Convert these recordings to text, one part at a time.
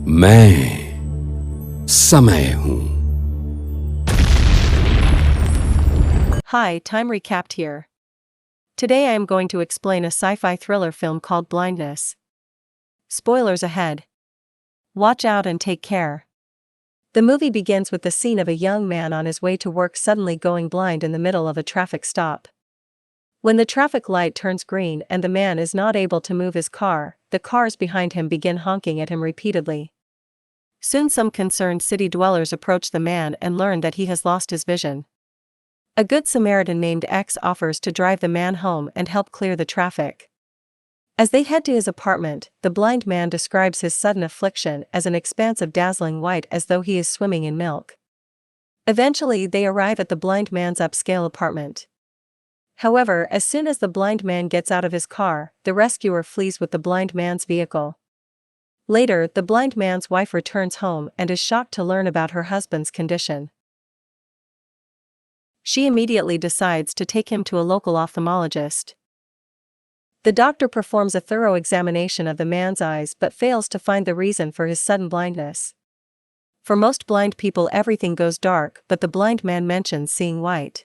मैं समय हूं. Hi, time recapped here. Today I am going to explain a sci-fi thriller film called Blindness. Spoilers ahead. Watch out and take care. The movie begins with the scene of a young man on his way to work suddenly going blind in the middle of a traffic stop. When the traffic light turns green and the man is not able to move his car, the cars behind him begin honking at him repeatedly. Soon some concerned city dwellers approach the man and learn that he has lost his vision. A good Samaritan named X offers to drive the man home and help clear the traffic. As they head to his apartment, the blind man describes his sudden affliction as an expanse of dazzling white as though he is swimming in milk. Eventually they arrive at the blind man's upscale apartment. However, as soon as the blind man gets out of his car, the rescuer flees with the blind man's vehicle. Later, the blind man's wife returns home and is shocked to learn about her husband's condition. She immediately decides to take him to a local ophthalmologist. The doctor performs a thorough examination of the man's eyes but fails to find the reason for his sudden blindness. For most blind people everything goes dark, but the blind man mentions seeing white.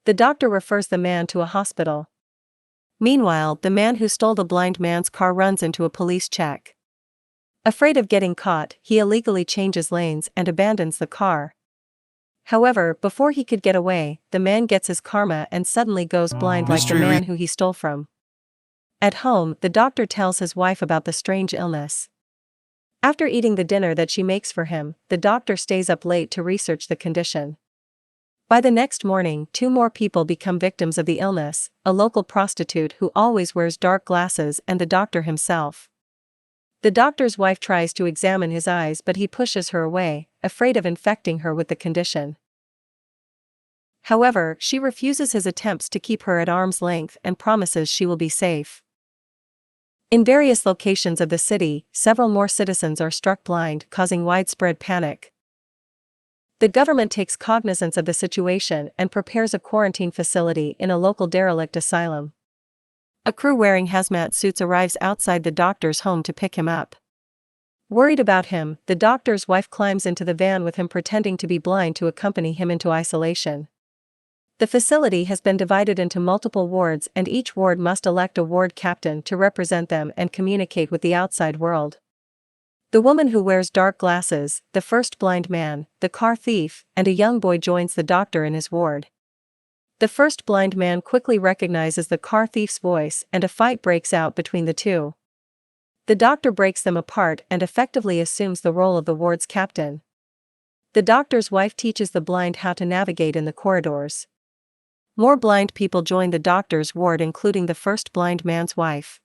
The doctor refers the man to a hospital. Meanwhile, the man who stole the blind man's car runs into a police check. Afraid of getting caught, he illegally changes lanes and abandons the car. However, before he could get away, the man gets his karma and suddenly goes blind like the man who he stole from. At home, the doctor tells his wife about the strange illness. After eating the dinner that she makes for him, the doctor stays up late to research the condition. By the next morning, two more people become victims of the illness, a local prostitute who always wears dark glasses and the doctor himself. The doctor's wife tries to examine his eyes but he pushes her away, afraid of infecting her with the condition. However, she refuses his attempts to keep her at arm's length and promises she will be safe. In various locations of the city, several more citizens are struck blind, causing widespread panic. The government takes cognizance of the situation and prepares a quarantine facility in a local derelict asylum. A crew wearing hazmat suits arrives outside the doctor's home to pick him up. Worried about him, the doctor's wife climbs into the van with him pretending to be blind to accompany him into isolation. The facility has been divided into multiple wards and each ward must elect a ward captain to represent them and communicate with the outside world. The woman who wears dark glasses, the first blind man, the car thief, and a young boy joins the doctor in his ward. The first blind man quickly recognizes the car thief's voice and a fight breaks out between the two. The doctor breaks them apart and effectively assumes the role of the ward's captain. The doctor's wife teaches the blind how to navigate in the corridors. More blind people join the doctor's ward, including the first blind man's wife.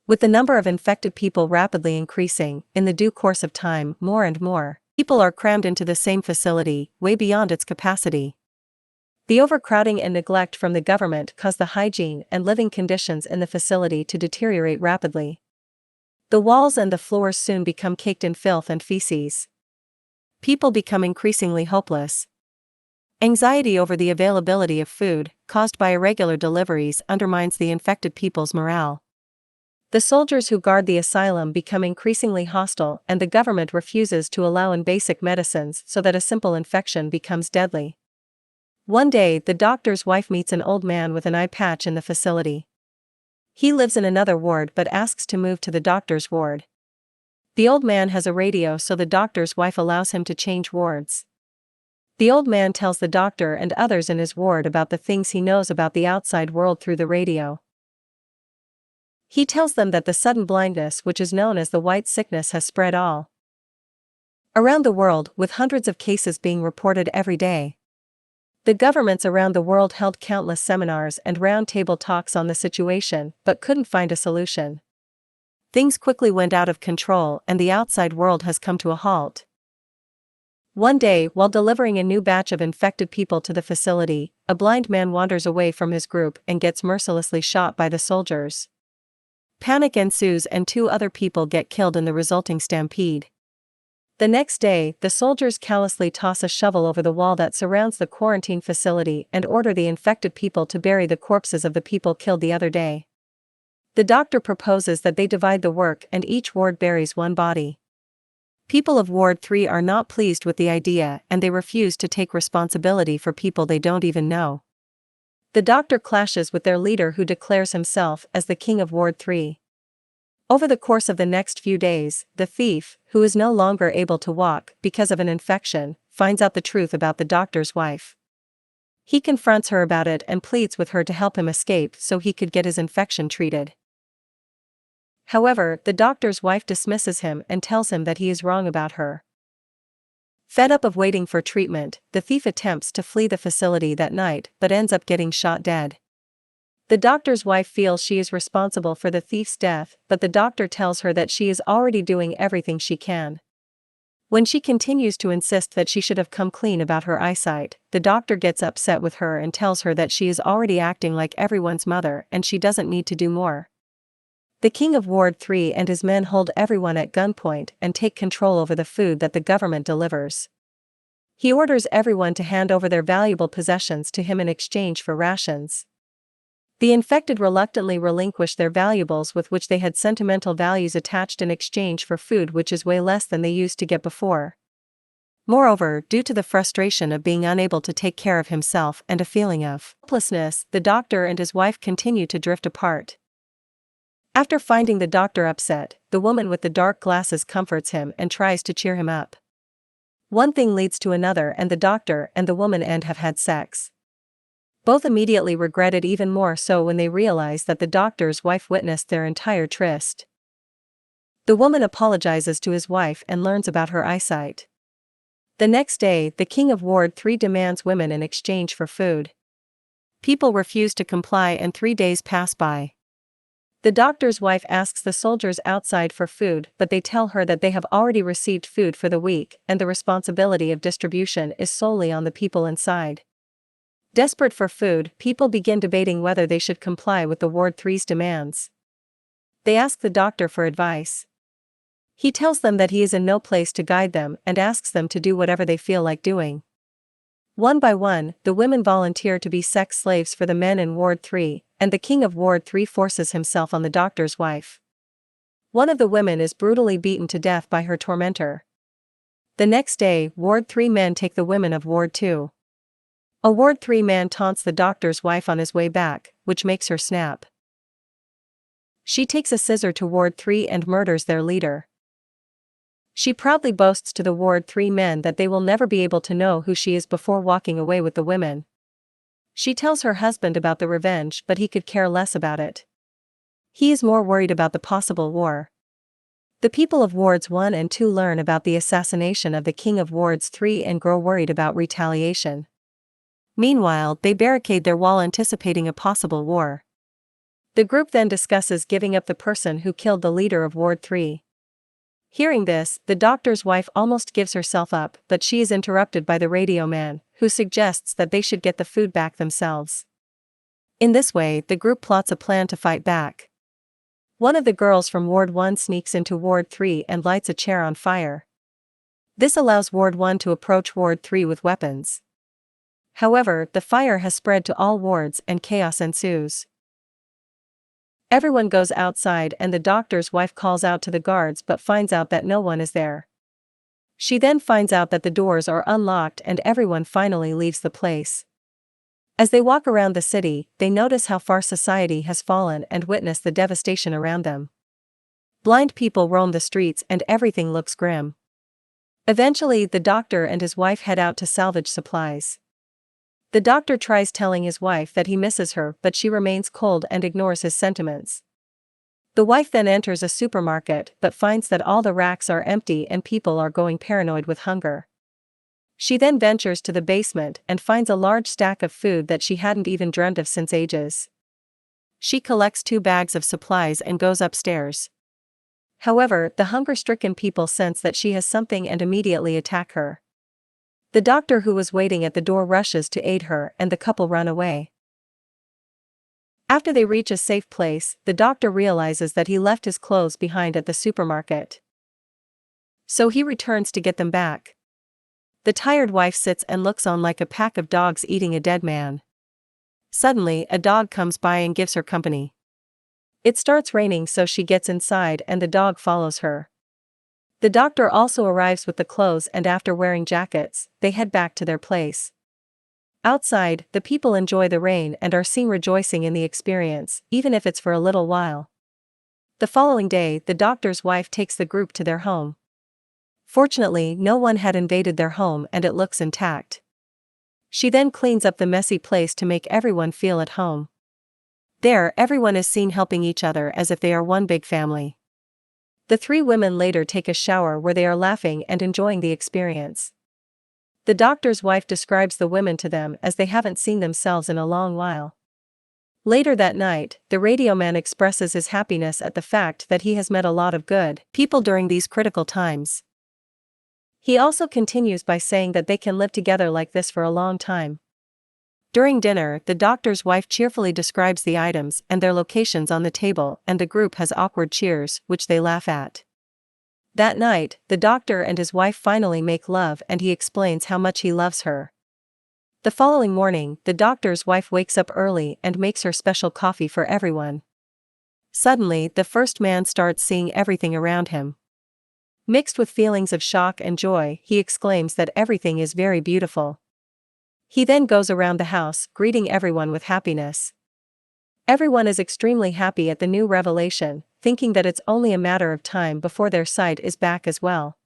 With the number of infected people rapidly increasing, in the due course of time, more and more people are crammed into the same facility, way beyond its capacity. The overcrowding and neglect from the government cause the hygiene and living conditions in the facility to deteriorate rapidly. The walls and the floors soon become caked in filth and feces. People become increasingly hopeless. Anxiety over the availability of food, caused by irregular deliveries, undermines the infected people's morale. The soldiers who guard the asylum become increasingly hostile and the government refuses to allow in basic medicines so that a simple infection becomes deadly. One day, the doctor's wife meets an old man with an eye patch in the facility. He lives in another ward but asks to move to the doctor's ward. The old man has a radio so the doctor's wife allows him to change wards. The old man tells the doctor and others in his ward about the things he knows about the outside world through the radio. He tells them that the sudden blindness, which is known as the white sickness, has spread all around the world, with hundreds of cases being reported every day. The governments around the world held countless seminars and round-table talks on the situation, but couldn't find a solution. Things quickly went out of control and the outside world has come to a halt. One day, while delivering a new batch of infected people to the facility, a blind man wanders away from his group and gets mercilessly shot by the soldiers. Panic ensues and two other people get killed in the resulting stampede. The next day, the soldiers callously toss a shovel over the wall that surrounds the quarantine facility and order the infected people to bury the corpses of the people killed the other day. The doctor proposes that they divide the work and each ward buries one body. People of Ward 3 are not pleased with the idea and they refuse to take responsibility for people they don't even know. The doctor clashes with their leader who declares himself as the king of Ward 3. Over the course of the next few days, the thief, who is no longer able to walk because of an infection, finds out the truth about the doctor's wife. He confronts her about it and pleads with her to help him escape so he could get his infection treated. However, the doctor's wife dismisses him and tells him that he is wrong about her. Fed up of waiting for treatment, the thief attempts to flee the facility that night but ends up getting shot dead. The doctor's wife feels she is responsible for the thief's death, but the doctor tells her that she is already doing everything she can. When she continues to insist that she should have come clean about her eyesight, the doctor gets upset with her and tells her that she is already acting like everyone's mother and she doesn't need to do more. The king of Ward 3 and his men hold everyone at gunpoint and take control over the food that the government delivers. He orders everyone to hand over their valuable possessions to him in exchange for rations. The infected reluctantly relinquish their valuables with which they had sentimental values attached in exchange for food which is way less than they used to get before. Moreover, due to the frustration of being unable to take care of himself and a feeling of helplessness, the doctor and his wife continue to drift apart. After finding the doctor upset, the woman with the dark glasses comforts him and tries to cheer him up. One thing leads to another and the doctor and the woman have had sex. Both immediately regret it even more so when they realize that the doctor's wife witnessed their entire tryst. The woman apologizes to his wife and learns about her eyesight. The next day, the king of Ward 3 demands women in exchange for food. People refuse to comply and 3 days pass by. The doctor's wife asks the soldiers outside for food, but they tell her that they have already received food for the week and the responsibility of distribution is solely on the people inside. Desperate for food, people begin debating whether they should comply with the Ward 3's demands. They ask the doctor for advice. He tells them that he is in no place to guide them and asks them to do whatever they feel like doing. One by one, the women volunteer to be sex slaves for the men in Ward 3, and the king of Ward 3 forces himself on the doctor's wife. One of the women is brutally beaten to death by her tormentor. The next day, Ward 3 men take the women of Ward 2. A Ward 3 man taunts the doctor's wife on his way back, which makes her snap. She takes a scissor to Ward 3 and murders their leader. She proudly boasts to the Ward 3 men that they will never be able to know who she is before walking away with the women. She tells her husband about the revenge, but he could care less about it. He is more worried about the possible war. The people of Wards 1 and 2 learn about the assassination of the king of Wards 3 and grow worried about retaliation. Meanwhile, they barricade their wall anticipating a possible war. The group then discusses giving up the person who killed the leader of Ward 3. Hearing this, the doctor's wife almost gives herself up, but she is interrupted by the radio man, who suggests that they should get the food back themselves. In this way, the group plots a plan to fight back. One of the girls from Ward 1 sneaks into Ward 3 and lights a chair on fire. This allows Ward 1 to approach Ward 3 with weapons. However, the fire has spread to all wards and chaos ensues. Everyone goes outside and the doctor's wife calls out to the guards but finds out that no one is there. She then finds out that the doors are unlocked and everyone finally leaves the place. As they walk around the city, they notice how far society has fallen and witness the devastation around them. Blind people roam the streets and everything looks grim. Eventually, the doctor and his wife head out to salvage supplies. The doctor tries telling his wife that he misses her, but she remains cold and ignores his sentiments. The wife then enters a supermarket but finds that all the racks are empty and people are going paranoid with hunger. She then ventures to the basement and finds a large stack of food that she hadn't even dreamt of since ages. She collects 2 bags of supplies and goes upstairs. However, the hunger-stricken people sense that she has something and immediately attack her. The doctor who was waiting at the door rushes to aid her and the couple run away. After they reach a safe place, the doctor realizes that he left his clothes behind at the supermarket. So he returns to get them back. The tired wife sits and looks on like a pack of dogs eating a dead man. Suddenly, a dog comes by and gives her company. It starts raining, so she gets inside and the dog follows her. The doctor also arrives with the clothes, and after wearing jackets, they head back to their place. Outside, the people enjoy the rain and are seen rejoicing in the experience, even if it's for a little while. The following day, the doctor's wife takes the group to their home. Fortunately, no one had invaded their home and it looks intact. She then cleans up the messy place to make everyone feel at home. There, everyone is seen helping each other as if they are one big family. The three women later take a shower where they are laughing and enjoying the experience. The doctor's wife describes the women to them as they haven't seen themselves in a long while. Later that night, the radio man expresses his happiness at the fact that he has met a lot of good people during these critical times. He also continues by saying that they can live together like this for a long time. During dinner, the doctor's wife cheerfully describes the items and their locations on the table, and the group has awkward cheers, which they laugh at. That night, the doctor and his wife finally make love and he explains how much he loves her. The following morning, the doctor's wife wakes up early and makes her special coffee for everyone. Suddenly, the first man starts seeing everything around him. Mixed with feelings of shock and joy, he exclaims that everything is very beautiful. He then goes around the house, greeting everyone with happiness. Everyone is extremely happy at the new revelation, thinking that it's only a matter of time before their sight is back as well.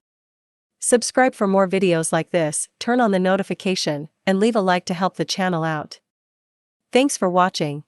Subscribe for more videos like this, turn on the notification, and leave a like to help the channel out. Thanks for watching.